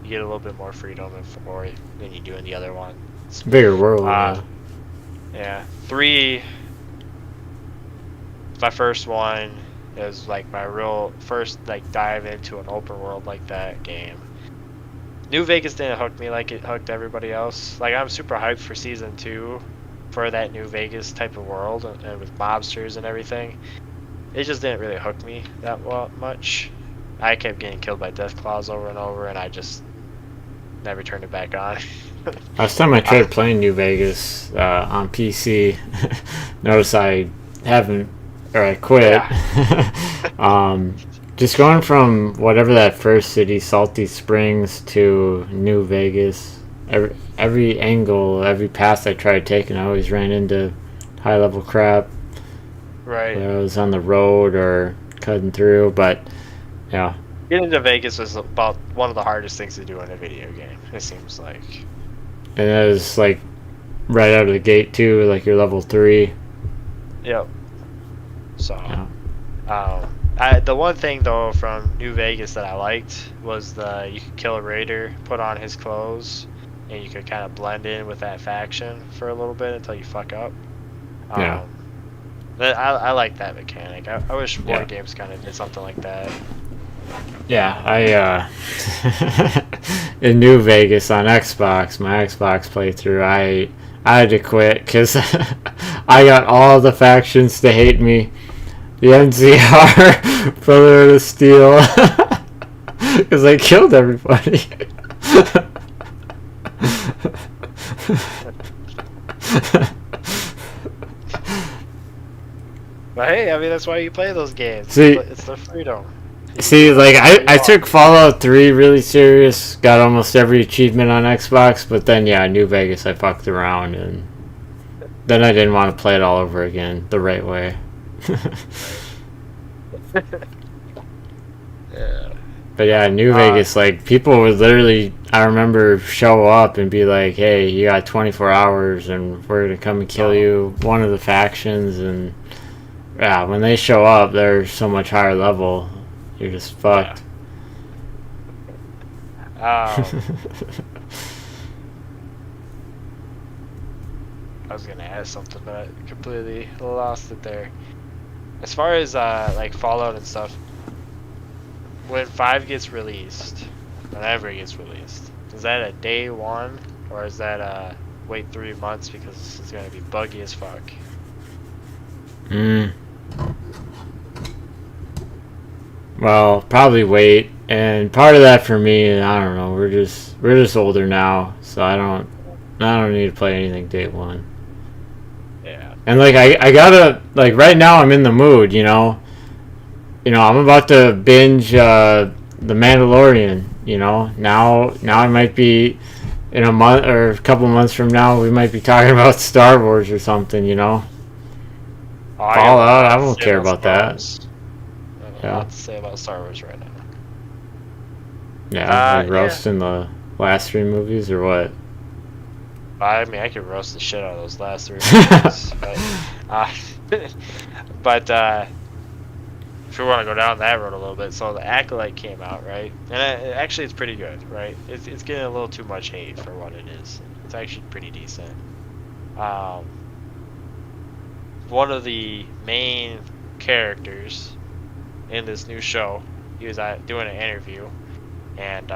You get a little bit more freedom in 4 than you do in the other one. It's a bigger world, yeah. Yeah. 3, my first one. It was like my real first like dive into an open world like that game. New Vegas didn't hook me like it hooked everybody else. Like, I'm super hyped for season 2 for that New Vegas type of world and with mobsters and everything. It just didn't really hook me that much. I kept getting killed by death claws over and over, and I just never turned it back on. Last time I tried playing New Vegas on PC, notice I haven't, or I quit. Yeah. Just going from whatever that first city, Salty Springs, to New Vegas, every angle, every path I tried taking, I always ran into high level crap. Right. Whether I was on the road or cutting through, but yeah. Getting to Vegas was about one of the hardest things to do in a video game. It seems like. And it was like right out of the gate too, like you're level 3. Yep. So, Yeah. the one thing though from New Vegas that I liked was you could kill a raider, put on his clothes, and you could kind of blend in with that faction for a little bit until you fuck up. Yeah. I like that mechanic. I wish more games kind of did something like that. Yeah, I in New Vegas on Xbox, my Xbox playthrough, I had to quit because I got all the factions to hate me. The NCR, Brother of Steel, because I killed everybody. But hey, I mean that's why you play those games. See, it's the freedom. like I took Fallout 3 really serious, got almost every achievement on Xbox, but then New Vegas I fucked around and then I didn't want to play it all over again the right way. Yeah. But New Vegas, like people would literally, I remember, show up and be like, "Hey, you got 24 hours, and we're gonna come and kill you." One of the factions, and when they show up, they're so much higher level. You're just fucked. I was gonna ask something, but I completely lost it there. As far as like Fallout and stuff, when 5 gets released, whenever it gets released, is that a day one, or is that wait 3 months because it's gonna be buggy as fuck? Well, probably wait, and part of that for me, I don't know. We're just older now, so I don't need to play anything day one. Yeah. And like I gotta, like, right now I'm in the mood, I'm about to binge The Mandalorian. Now I might be in a month or a couple months from now we might be talking about Star Wars or something. Fallout, I don't care about that. I have a lot to say about Star Wars right now. Yeah, roasting the last 3 movies or what? I mean, I could roast the shit out of those last 3 movies, but if we want to go down that road a little bit, so the Acolyte came out, right? And actually, it's pretty good, right? It's getting a little too much hate for what it is. It's actually pretty decent. One of the main characters in this new show, he was doing an interview, and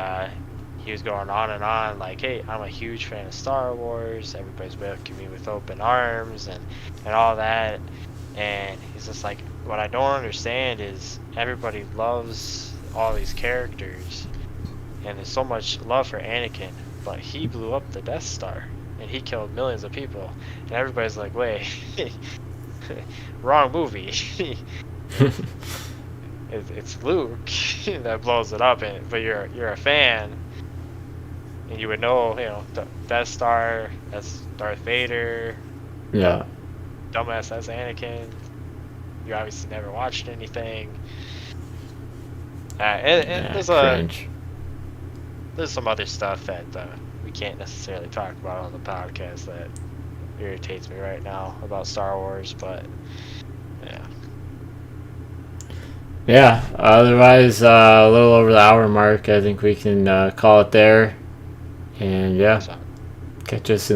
he was going on and on like, hey, I'm a huge fan of Star Wars, everybody's welcoming me with open arms and all that, and he's just like, what I don't understand is everybody loves all these characters and there's so much love for Anakin, but he blew up the Death Star and he killed millions of people, and everybody's like, wait, wrong movie. It's Luke that blows it up, but you're a fan, and you would know, Death Star, that's Darth Vader. Yeah. Dumbass, that's Anakin. You obviously never watched anything. And there's some other stuff that we can't necessarily talk about on the podcast that irritates me right now about Star Wars, but yeah. Yeah, otherwise, a little over the hour mark. I think we can call it there. And catch us in